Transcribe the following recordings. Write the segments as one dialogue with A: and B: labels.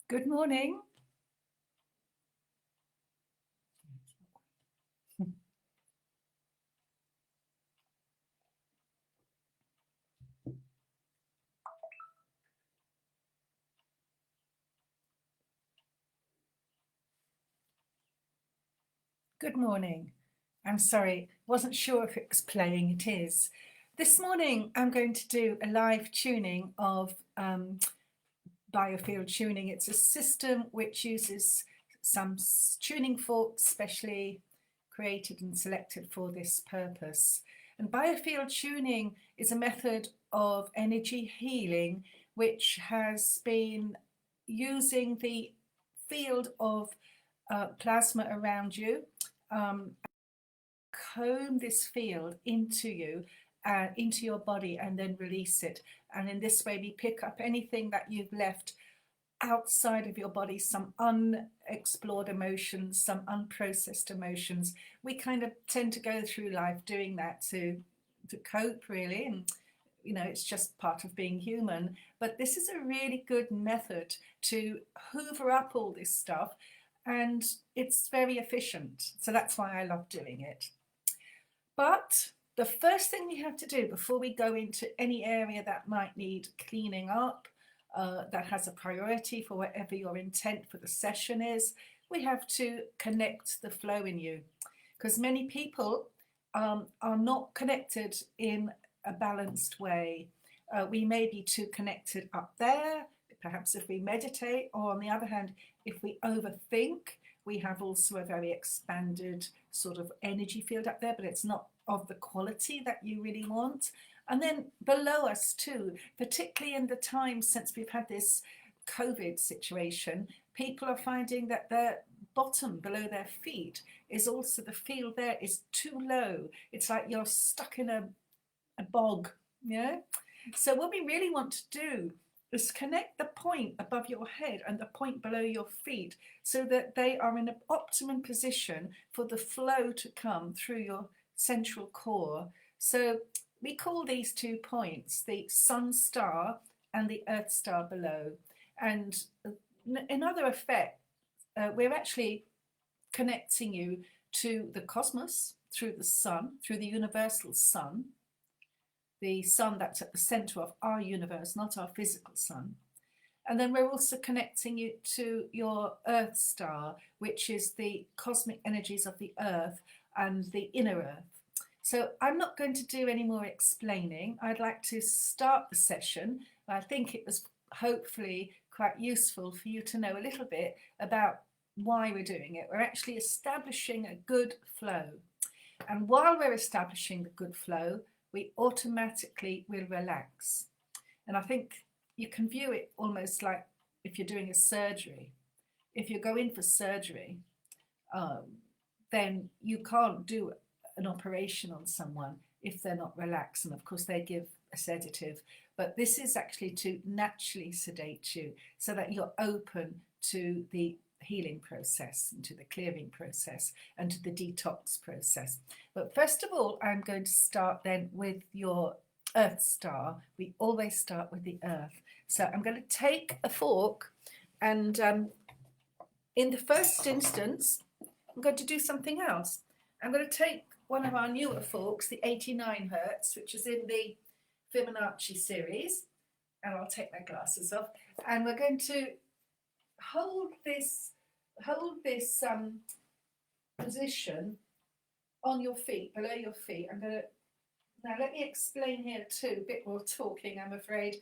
A: Good morning. Good morning. I'm sorry, wasn't sure if it was playing. It is. This morning, I'm going to do a live tuning of Biofield tuning. It's a system which uses some tuning forks specially created and selected for this purpose. And Biofield tuning is a method of energy healing which has been using the field of plasma around you, comb this field into you, into your body, and then release it. And in this way, we pick up anything that you've left outside of your body, some unexplored emotions, some unprocessed emotions. We kind of tend to go through life doing that to cope, really, and it's just part of being human. But this is a really good method to hoover up all this stuff, and it's very efficient. So that's why I love doing it. But the first thing we have to do before we go into any area that might need cleaning up, that has a priority for whatever your intent for the session is, we have to connect the flow in you. Because many people are not connected in a balanced way. We may be too connected up there, perhaps if we meditate, or on the other hand, if we overthink, we have also a very expanded sort of energy field up there, but it's not of the quality that you really want. And then below us too, particularly in the time since we've had this COVID situation, people are finding that their bottom below their feet is also, the field there is too low. It's like you're stuck in a bog, yeah? So what we really want to do is connect the point above your head and the point below your feet so that they are in an optimum position for the flow to come through your central core. So we call these 2 points the sun star and the earth star below. And in other effect, we're actually connecting you to the cosmos through the sun, through the universal sun, the sun that's at the center of our universe, not our physical sun. And then we're also connecting you to your earth star, which is the cosmic energies of the earth and the inner earth. So I'm not going to do any more explaining. I'd like to start the session. I think it was hopefully quite useful for you to know a little bit about why we're doing it. We're actually establishing a good flow. And while we're establishing the good flow, we automatically will relax. And I think you can view it almost like if you're doing a surgery. If you go in for surgery, then you can't do an operation on someone if they're not relaxed. And of course, they give a sedative. But this is actually to naturally sedate you so that you're open to the healing process and to the clearing process and to the detox process. But first of all, I'm going to start then with your earth star. We always start with the earth. So I'm going to take a fork and in the first instance, I'm going to do something else. I'm going to take one of our newer forks, the 89 Hertz, which is in the Fibonacci series, and I'll take my glasses off, and we're going to hold this position on your feet, below your feet. Now let me explain here too, a bit more talking, I'm afraid.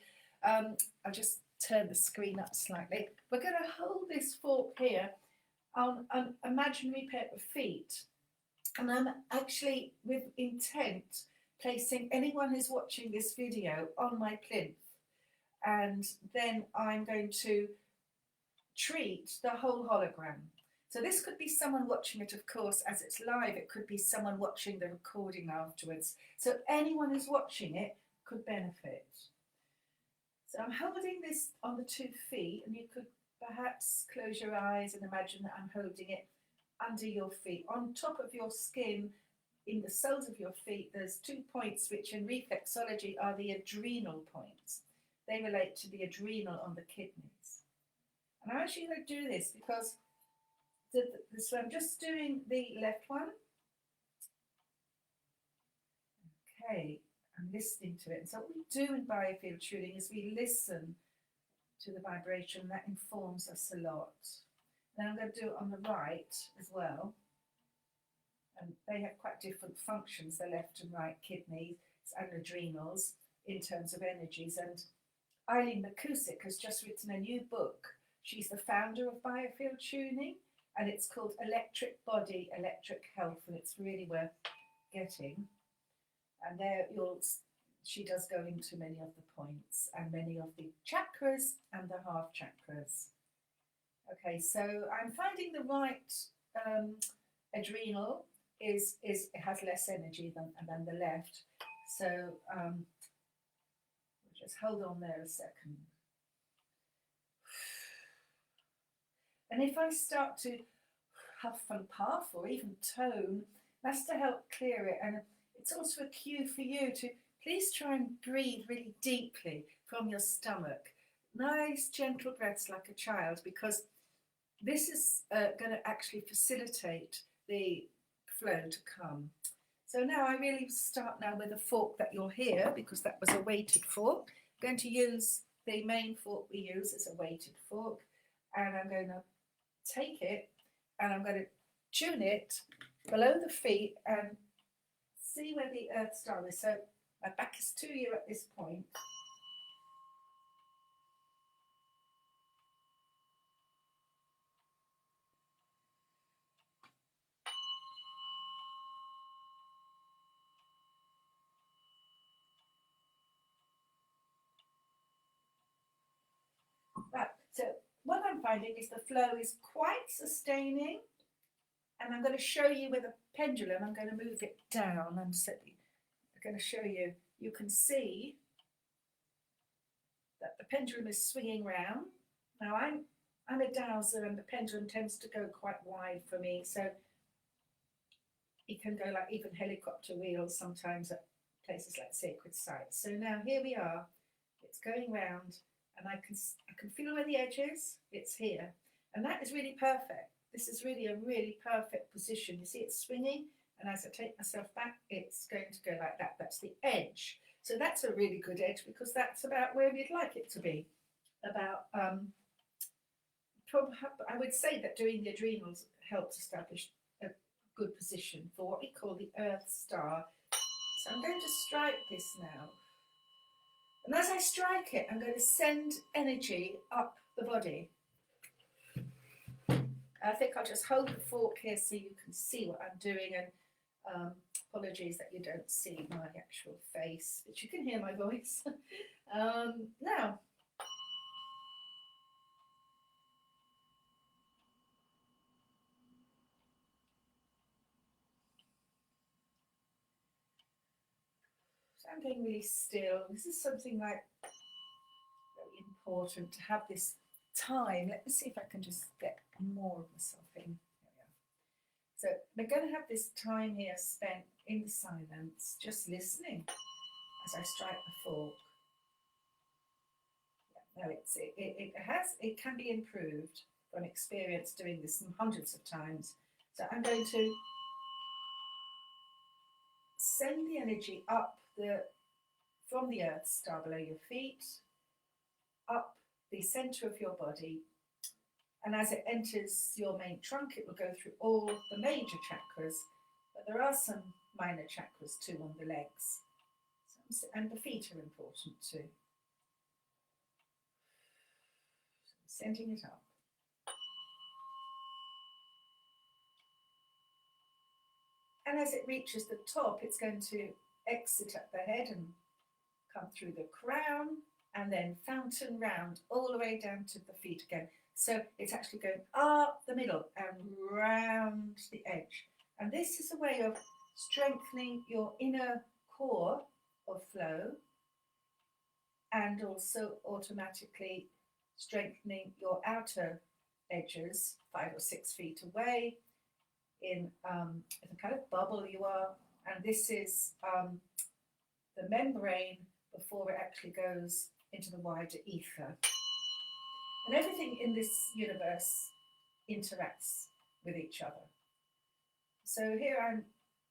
A: I'll just turn the screen up slightly. We're going to hold this fork here on an imaginary pair of feet, and I'm actually, with intent, placing anyone who's watching this video on my plinth, and then I'm going to treat the whole hologram. So this could be someone watching it, of course, as it's live. It could be someone watching the recording afterwards. So anyone who's watching it could benefit. So I'm holding this on the 2 feet, and you could perhaps close your eyes and imagine that I'm holding it under your feet. On top of your skin, in the soles of your feet, there's 2 points which in reflexology are the adrenal points. They relate to the adrenal on the kidneys. And I'm actually going to do this because so I'm just doing the left one. Okay, I'm listening to it. And so what we do in biofield tuning is we listen to the vibration. That informs us a lot. Then I'm going to do it on the right as well. And they have quite different functions, the left and right kidneys and adrenals in terms of energies. And Eileen McCusick has just written a new book. She's the founder of Biofield Tuning, and it's called Electric Body, Electric Health, and it's really worth getting. And there she does go into many of the points and many of the chakras and the half chakras. Okay, so I'm finding the right adrenal is it has less energy than the left. So just hold on there a second. And if I start to huff and puff or even tone, that's to help clear it. And it's also a cue for you to please try and breathe really deeply from your stomach. Nice, gentle breaths like a child, because this is going to actually facilitate the flow to come. So now I really start now with a fork that you'll hear, because that was a weighted fork. I'm going to use the main fork we use as a weighted fork, and I'm going to take it and I'm going to tune it below the feet and see where the earth star is. So my back is to you at this point. Right, so what I'm finding is the flow is quite sustaining, and I'm going to show you with a pendulum. I'm going to move it down and I'm going to show you. You can see that the pendulum is swinging round. Now I'm a dowser, and the pendulum tends to go quite wide for me, so it can go like even helicopter wheels sometimes at places like sacred sites. So now here we are. It's going round, and I can feel where the edge is. It's here, and that is really perfect. This is really a really perfect position. You see it's swinging, and as I take myself back, it's going to go like that. That's the edge. So that's a really good edge, because that's about where we'd like it to be. About I would say that doing the adrenals helps establish a good position for what we call the Earth Star. So I'm going to strike this now. And as I strike it, I'm going to send energy up the body. I think I'll just hold the fork here so you can see what I'm doing, and apologies that you don't see my actual face, but you can hear my voice. Now, so I'm getting really still. This is something like very important to have this time. Let me see if I can just get more of myself in. So we're going to have this time here spent in silence, just listening as I strike the fork. Yeah, no, it can be improved from experience doing this hundreds of times. So I'm going to send the energy up from the Earth Star below your feet, up the center of your body, and as it enters your main trunk, it will go through all the major chakras, but there are some minor chakras too on the legs, and the feet are important too. So sending it up. And as it reaches the top, it's going to exit at the head and come through the crown, and then fountain round all the way down to the feet again. So it's actually going up the middle and round the edge. And this is a way of strengthening your inner core of flow, and also automatically strengthening your outer edges 5 or 6 feet away in the kind of bubble you are. And this is the membrane before it actually goes into the wider ether. And everything in this universe interacts with each other. So here I'm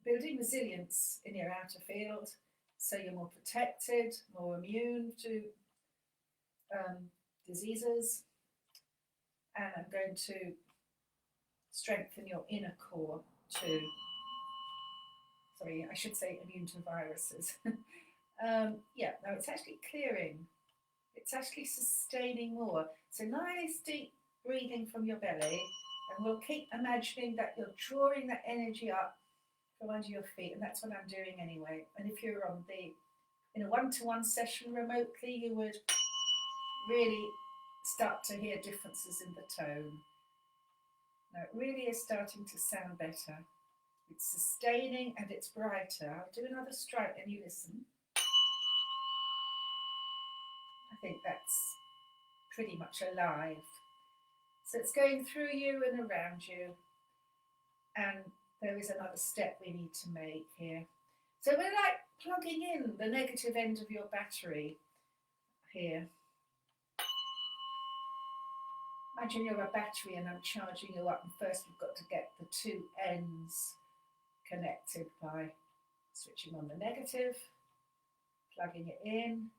A: building resilience in your outer field, so you're more protected, more immune to diseases, and I'm going to strengthen your inner core too. Sorry, I should say immune to viruses. Yeah, no, it's actually clearing. It's actually sustaining more. So nice deep breathing from your belly, and we'll keep imagining that you're drawing that energy up from under your feet, and that's what I'm doing anyway. And if you're on the in a one-to-one session remotely, you would really start to hear differences in the tone. Now it really is starting to sound better. It's sustaining and it's brighter. I'll do another strike and you listen. I think that's pretty much alive. So it's going through you and around you. And there is another step we need to make here. So we're like plugging in the negative end of your battery here. Imagine you're a battery and I'm charging you up, and first we've got to get the two ends connected by switching on the negative, plugging it in,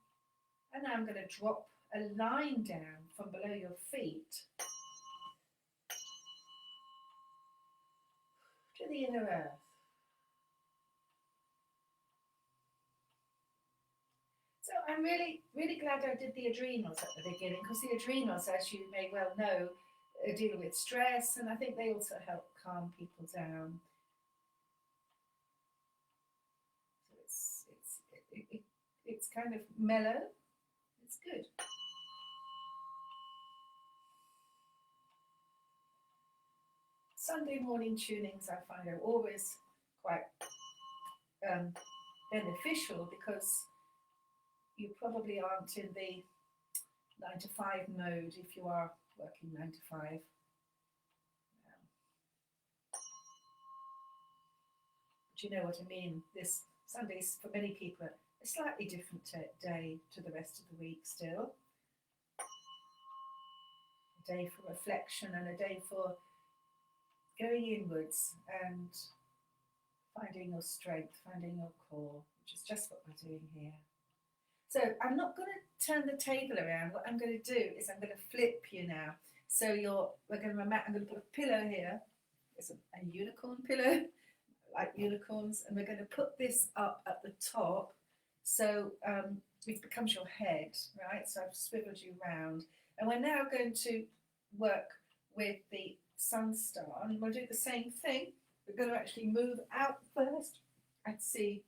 A: and now I'm going to drop a line down from below your feet to the inner earth. So I'm really, really glad I did the adrenals at the beginning, because the adrenals, as you may well know, deal with stress, and I think they also help calm people down. So it's kind of mellow. It's good. Sunday morning tunings I find are always quite beneficial, because you probably aren't in the 9 to 5 mode if you are working 9 to 5. But you know what I mean? This Sunday's for many people a slightly different day to the rest of the week still. A day for reflection and a day for going inwards and finding your strength, finding your core, which is just what we're doing here. So I'm not going to turn the table around. What I'm going to do is I'm going to flip you now. So I'm going to put a pillow here. It's a unicorn pillow, like unicorns, and we're going to put this up at the top. So it becomes your head, right? So I've swiveled you round, and we're now going to work with the sun star, and we'll do the same thing. We're going to actually move out first and see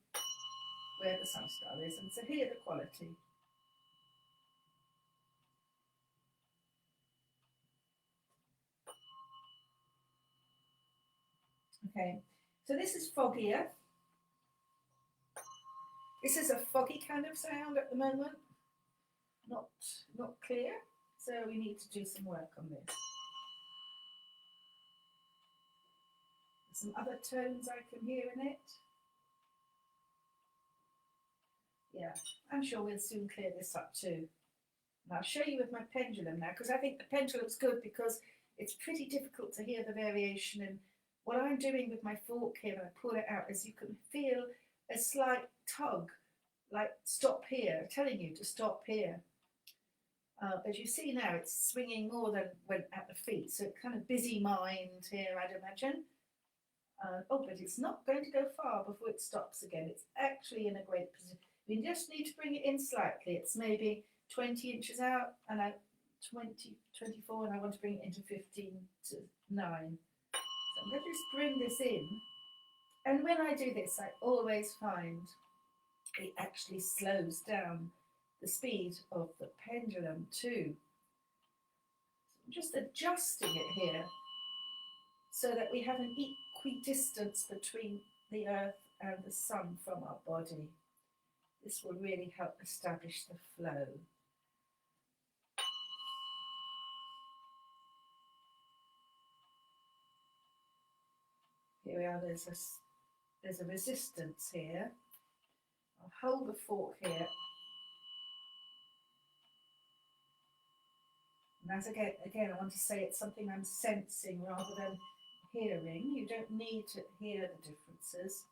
A: where the sun star is, and so hear the quality. Okay, so this is foggier. This is a foggy kind of sound at the moment, not clear, so we need to do some work on this. Some other tones I can hear in it. Yeah, I'm sure we'll soon clear this up too. And I'll show you with my pendulum now, because I think the pendulum's good, because it's pretty difficult to hear the variation. And what I'm doing with my fork here, when I pull it out, is you can feel a slight tug, like stop here, telling you to stop here. As you see now, it's swinging more than when at the feet, so kind of busy mind here, I'd imagine. Oh, but it's not going to go far before it stops again. It's actually in a great position. We just need to bring it in slightly. It's maybe 20 inches out, and 20, 24, and I want to bring it into 15 to 9. So I'm going to just bring this in. And when I do this, I always find it actually slows down the speed of the pendulum too. So I'm just adjusting it here so that we have an equidistance between the earth and the sun from our body. This will really help establish the flow. Here we are, there's a resistance here. I'll hold the fork here. And as again, I want to say it's something I'm sensing rather than hearing. You don't need to hear the differences.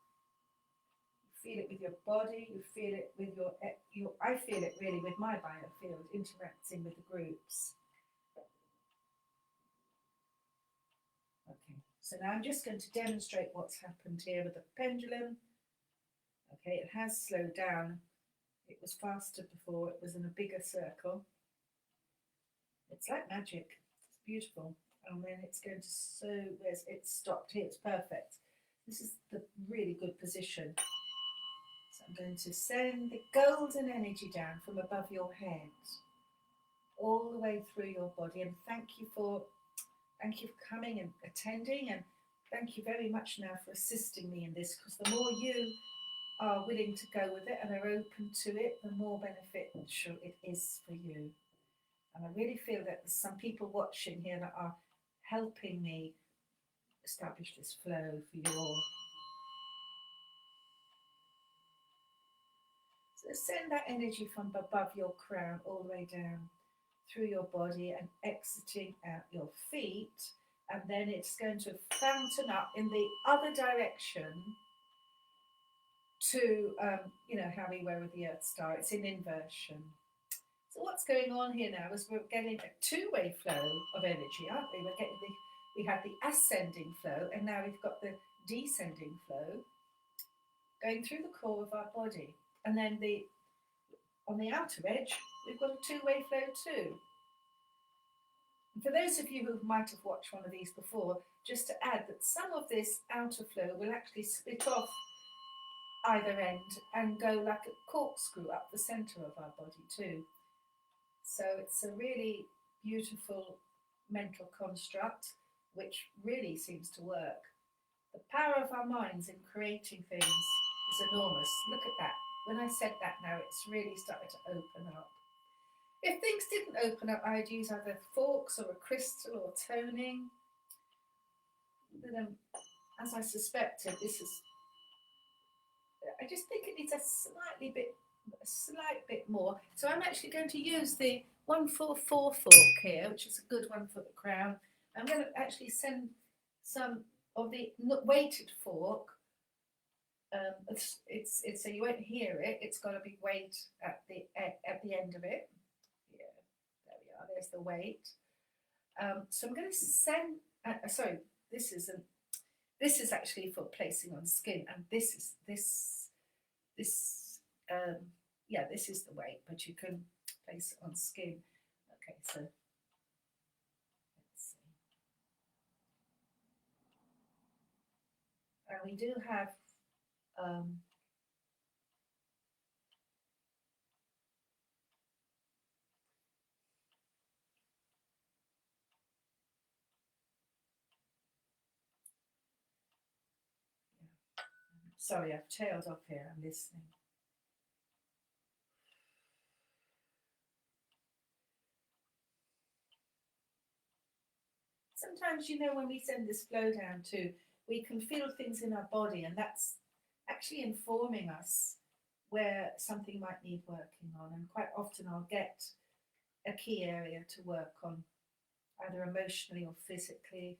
A: You feel it with your body. You feel it with your. I feel it really with my biofield interacting with the groups. Okay, so now I'm just going to demonstrate what's happened here with the pendulum. Okay, it has slowed down. It was faster before. It was in a bigger circle. It's like magic. It's beautiful. And then it's going to, so where's it stopped here? It's perfect. This is the really good position. So I'm going to send the golden energy down from above your head all the way through your body. And thank you for coming and attending, and thank you very much now for assisting me in this, because the more you are willing to go with it and are open to it, the more beneficial it is for you. And I really feel that there's some people watching here that are helping me establish this flow for you all. So send that energy from above your crown all the way down through your body and exiting out your feet. And then it's going to fountain up in the other direction to, you know, how we were with the Earth Star. It's in inversion. So what's going on here now is we're getting a two-way flow of energy, aren't we? We have the ascending flow, and now we've got the descending flow going through the core of our body. And then on the outer edge, we've got a two-way flow too. And for those of you who might have watched one of these before, just to add that some of this outer flow will actually split off either end and go like a corkscrew up the centre of our body too. So it's a really beautiful mental construct which really seems to work. The power of our minds in creating things is enormous. Look at that. When I said that now, it's really started to open up. If things didn't open up, I'd use either forks or a crystal or toning. But as I suspected, I just think it needs a slight bit more. So I'm actually going to use the 144 fork here, which is a good one for the crown. I'm going to actually send some of the weighted fork. It's so you won't hear it. It's got a big weight at the end of it. Yeah, there we are. There's the weight. So I'm going to send. Sorry, this isn't. This is actually for placing on skin, and this is yeah, this is the weight, but you can place it on skin. Okay, so let's see. And we do have sorry, I've tailed off here. I'm listening. Sometimes, you know, when we send this flow down too, we can feel things in our body, and that's actually informing us where something might need working on. And quite often I'll get a key area to work on, either emotionally or physically,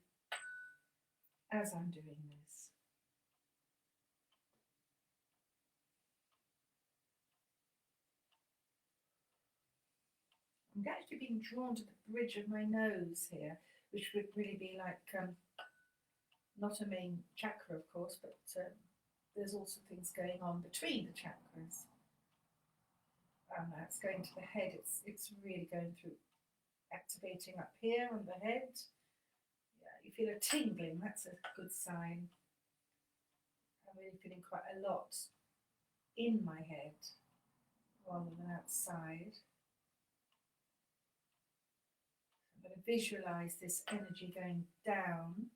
A: as I'm doing this. I'm actually being drawn to the bridge of my nose here, which would really be like not a main chakra, of course, but there's also things going on between the chakras. And that's going to the head. It's really going through, activating up here on the head. Yeah, you feel a tingling. That's a good sign. I'm really feeling quite a lot in my head rather than outside. I'm going to visualize this energy going down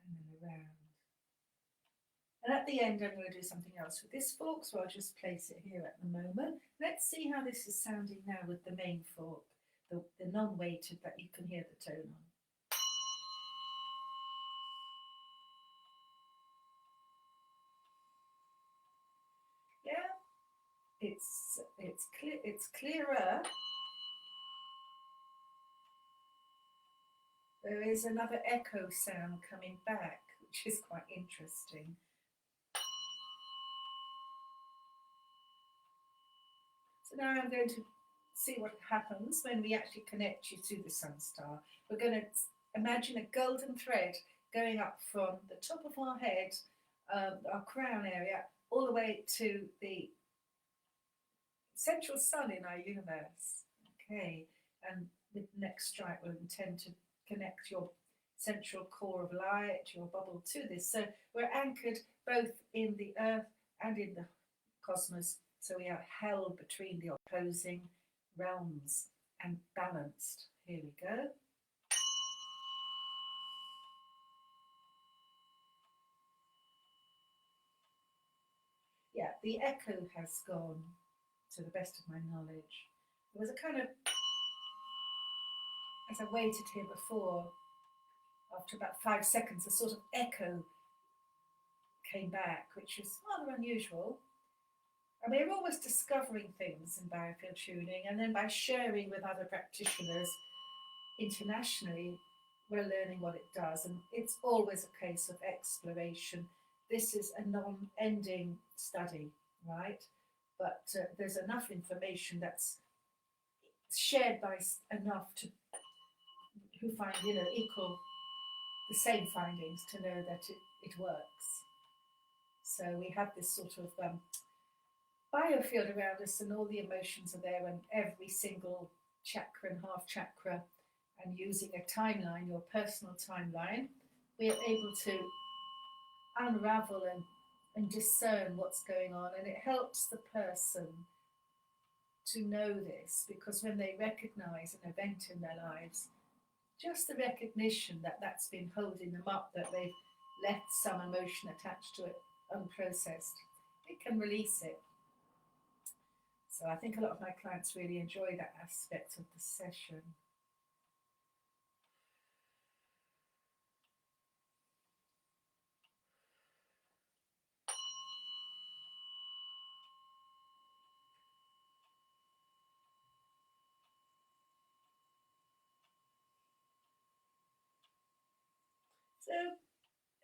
A: and then around. And at the end, I'm going to do something else with this fork, so I'll just place it here at the moment. Let's see how this is sounding now with the main fork, the non-weighted that you can hear the tone on. Yeah, it's clearer, there is another echo sound coming back, which is quite interesting. So now I'm going to see what happens when we actually connect you to the sun star. We're going to imagine a golden thread going up from the top of our head, our crown area, all the way to the central sun in our universe. Okay, and with the next strike, we'll intend to connect your central core of light, your bubble, to this. So we're anchored both in the earth and in the cosmos. So we are held between the opposing realms and balanced. Here we go. Yeah, the echo has gone, to the best of my knowledge. There was a kind of, as I waited here before, after about 5 seconds, a sort of echo came back, which is rather unusual. And we're always discovering things in biofield tuning, and then by sharing with other practitioners internationally, we're learning what it does, and it's always a case of exploration. This is a non-ending study, right? But there's enough information that's shared by enough to who find equal the same findings to know that it works. So we have this sort of biofield around us, and all the emotions are there, and every single chakra and half chakra, and using a timeline, your personal timeline, we are able to unravel and discern what's going on, and it helps the person to know this, because when they recognize an event in their lives, just the recognition that that's been holding them up, that they've left some emotion attached to it unprocessed, it can release it. So I think a lot of my clients really enjoy that aspect of the session. So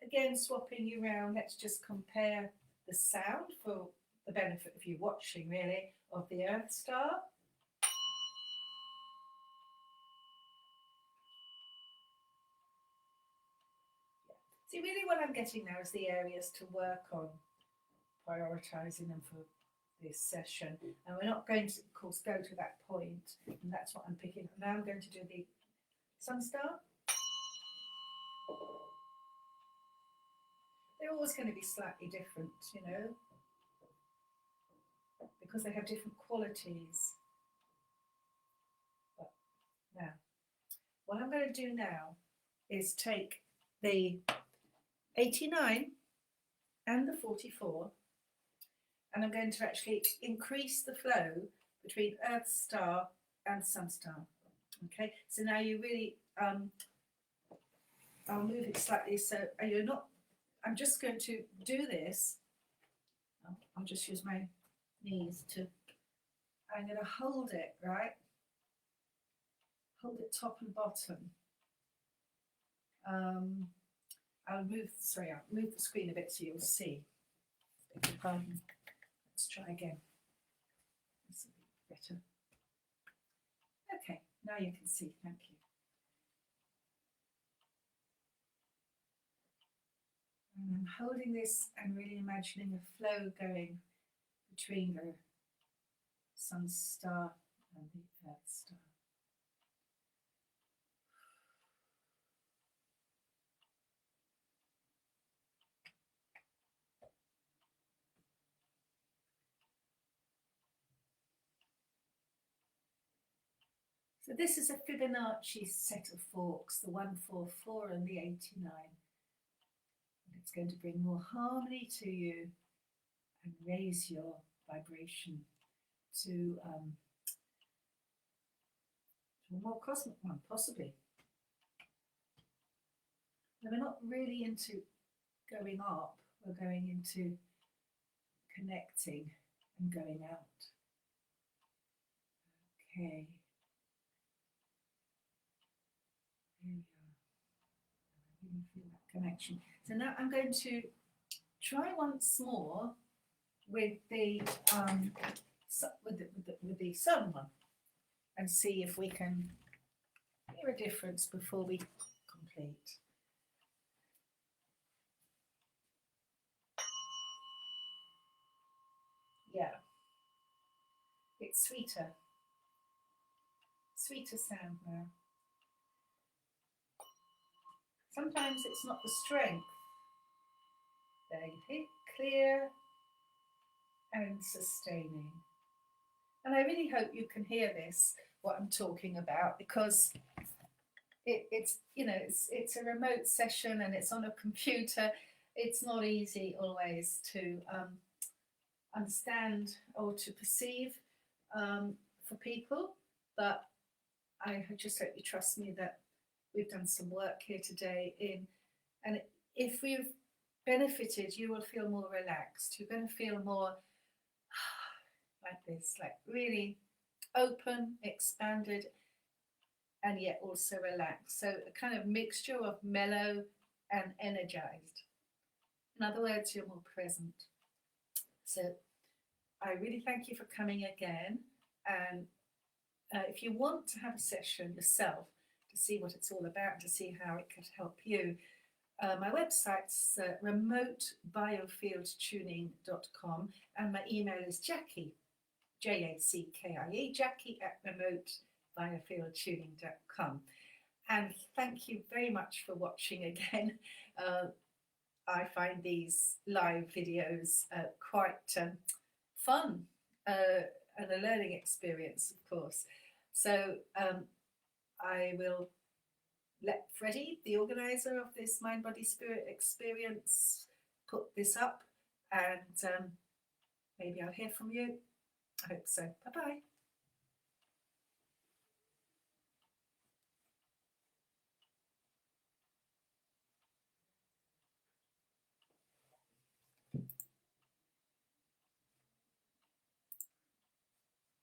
A: again, swapping you around, let's just compare the sound for the benefit of you watching, really, of the Earth Star. Yeah. See, really what I'm getting now is the areas to work on, prioritising them for this session. And we're not going to, of course, go to that point, and that's what I'm picking up. Now I'm going to do the Sun Star. They're always going to be slightly different, because they have different qualities. But now, what I'm going to do now is take the 89 and the 44, and I'm going to actually increase the flow between Earth Star and Sun Star. Okay, so now you really, I'll move it slightly so you're not, I'm just going to do this. I'll just use my knees to, I'm going to hold it, right? Hold it top and bottom. I'll move the screen a bit so you'll see. Let's try again. This will be better. Okay, now you can see, thank you. And I'm holding this and really imagining a flow going between the Sun Star and the Earth Star. So this is a Fibonacci set of forks, the 144 and the 89. And it's going to bring more harmony to you and raise your vibration to a more cosmic one, possibly. And we're not really into going up, we're going into connecting and going out. Okay. Here we are. connection. So now I'm going to try once more with the with the sun one, and see if we can hear a difference before we complete. Yeah, it's sweeter sound now. Sometimes it's not the strength. Very clear and sustaining. And I really hope you can hear this, what I'm talking about, because it's you know it's a remote session and it's on a computer. It's not easy always to understand or to perceive for people, but I just hope you trust me that we've done some work here today and if we've benefited, you will feel more relaxed. You're going to feel more like this, like really open, expanded, and yet also relaxed. So a kind of mixture of mellow and energized. In other words, you're more present. So I really thank you for coming again. And if you want to have a session yourself to see what it's all about, to see how it could help you, my website's remotebiofieldtuning.com, and my email is Jackie, Jackie, Jackie at remotebiofieldtuning.com. And thank you very much for watching again. I find these live videos quite fun and a learning experience, of course. So I will let Freddie, the organizer of this Mind, Body, Spirit experience, put this up, and maybe I'll hear from you. I hope so. Bye-bye.